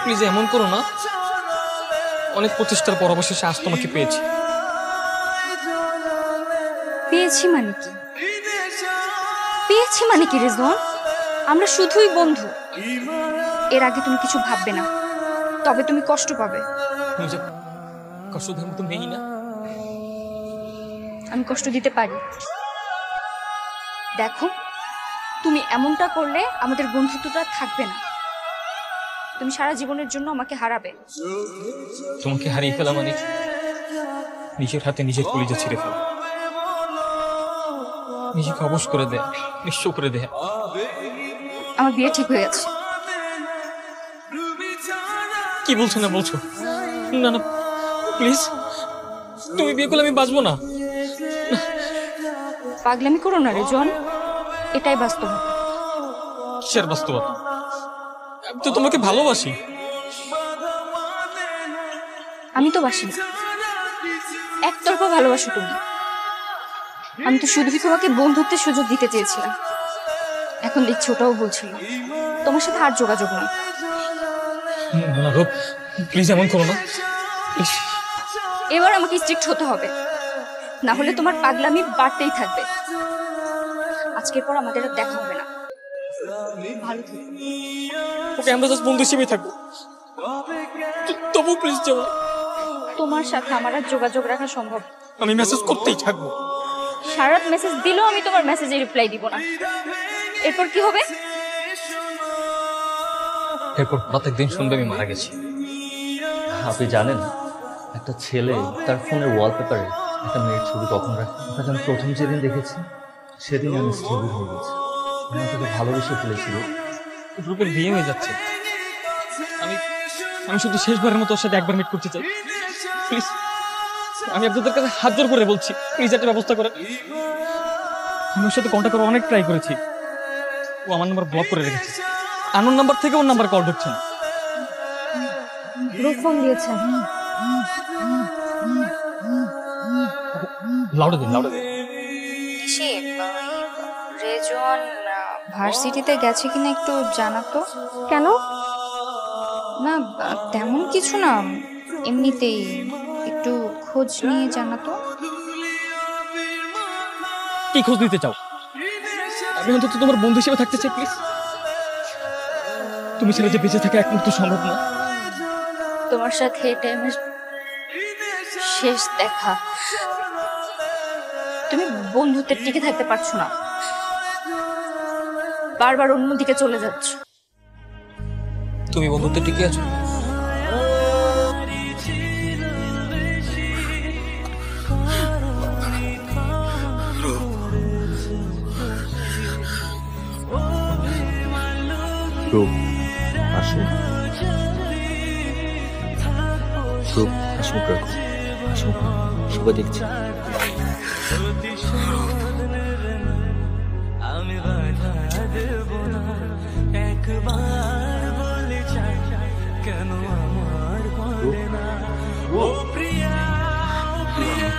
Please এমন করো না। অনেক প্রচেষ্টার পর অবশেষে আজ তোমাকে পেয়েছি। পেয়েছি মানে কি? পেয়েছি মানে কি রেজওয়ান? আমরা শুধুই বন্ধু। এর আগে তুমি কিছু ভাববে না, তবে তুমি কষ্ট পাবে। কষ্ট দেওয়ার মতো নেই না। আমি কষ্ট দিতে পারি। দেখো, তুমি এমনটা করলে আমাদের বন্ধুত্বটা থাকবে না। তুমি সারা জীবনের জন্য আমাকে হারাবে। তোমাকে হারিয়ে ফেলা মানে নিজের হাতে নিজের কলিজা ছিঁড়ে ফেলা, নিজেকে অবশ করে দেয়, নিঃস্ব করে দেয়। আমার বিয়ে ঠিক হয়ে গেছে। কি বলছো না বলছো? না না প্লিজ, তুমি বিয়ে করলে আমি বাঁচবো না। পাগলামি করো না রেজওয়ান, এটাই বাস্তবতা। কিসের বাস্তবতা? আমি তো তোমাকে ভালোবাসি। আমি তো বাসি না, একতরফা ভালোবাসো তুমি। আমি তো শুধুই তোমাকে বন্ধুত্বের সুযোগ দিতে চেয়েছিলাম। এখন দেখছি ওটাও বলছিল। তোমার সাথে আর যোগাযোগ নয়। প্লিজ এমন করো না। এবার আমাকে স্ট্রিক্ট হতে হবে, না হলে তোমার পাগলামি বাড়তেই থাকবে। আজকের পর আমাদের আর দেখা হবে না। ভালো থেকো। ওকে, আমরা জাস্ট বন্ধু হিসেবেই থাকবো। তবু প্লিজ যাও। তোমার সাথে আমার আর যোগাযোগ রাখা সম্ভব। আমি মেসেজ করতেই থাকবো। সারা রাত মেসেজ দিলেও আমি তোমার মেসেজে রিপ্লাই দিব না। এরপর কি হবে? এরপর প্রত্যেকদিন শুনবে আমি মারা গেছি। আপনি জানেন, একটা ছেলে তার ফোনের ওয়ালপেপারে একটা মেয়ের ছবি কখন রাখে? তাকে আমি প্রথম যেদিন দেখেছি সেদিন আমি স্থবির হয়ে গেছি। আমি তাকে ভালোবেসে ফেলেছিল। গ্রুপের বিয়ে হয়ে যাচ্ছে। আমি আমি শুধু শেষবারের মতো ওর সাথে একবার মিট করতে চাই। প্লিজ, আমি আপনাদের কাছে হাত জোর করে বলছি, প্লিজ একটা ব্যবস্থা করেন। আমি ওর সাথে কন্ট্যাক্ট করার অনেক ট্রাই করেছি। ও আমার নাম্বার ব্লক করে রেখেছে। আননোন নাম্বার থেকে ওর নাম্বার কল ঢুকছে না। গ্রুপ ফোন দিয়েছে। লাউডে দিন, লাউডে দিন। রেজওয়ান ভার্সিটিতে গেছে কিনা একটু জানাতো। কেন? না তেমন কিছু না, এমনিতেই একটু খোঁজ নিয়ে জানাতো। কি খোঁজ নিতে চাও? আমি অন্তত তোমার বন্ধু হিসেবে থাকতে চাই। প্লিজ, তুমি ছেলে যে বেঁচে থাকা এক মুহূর্ত সম্ভব না। তোমার সাথে এটাই আমার শেষ দেখা। তুমি বন্ধুত্বের টিকে থাকতে পারছো না, বারবার অন্যদিকে চলে যাচ্ছ। তুমি বন্ধুত্বে টিকে আছো? আসো, হাসমুখ রাখো, হাসমুখ সবাই দেখছি। আমি বাধা দেব না, একবার বলে চাই কেন আমার বলে না। ও প্রিয়া, ও প্রিয়া,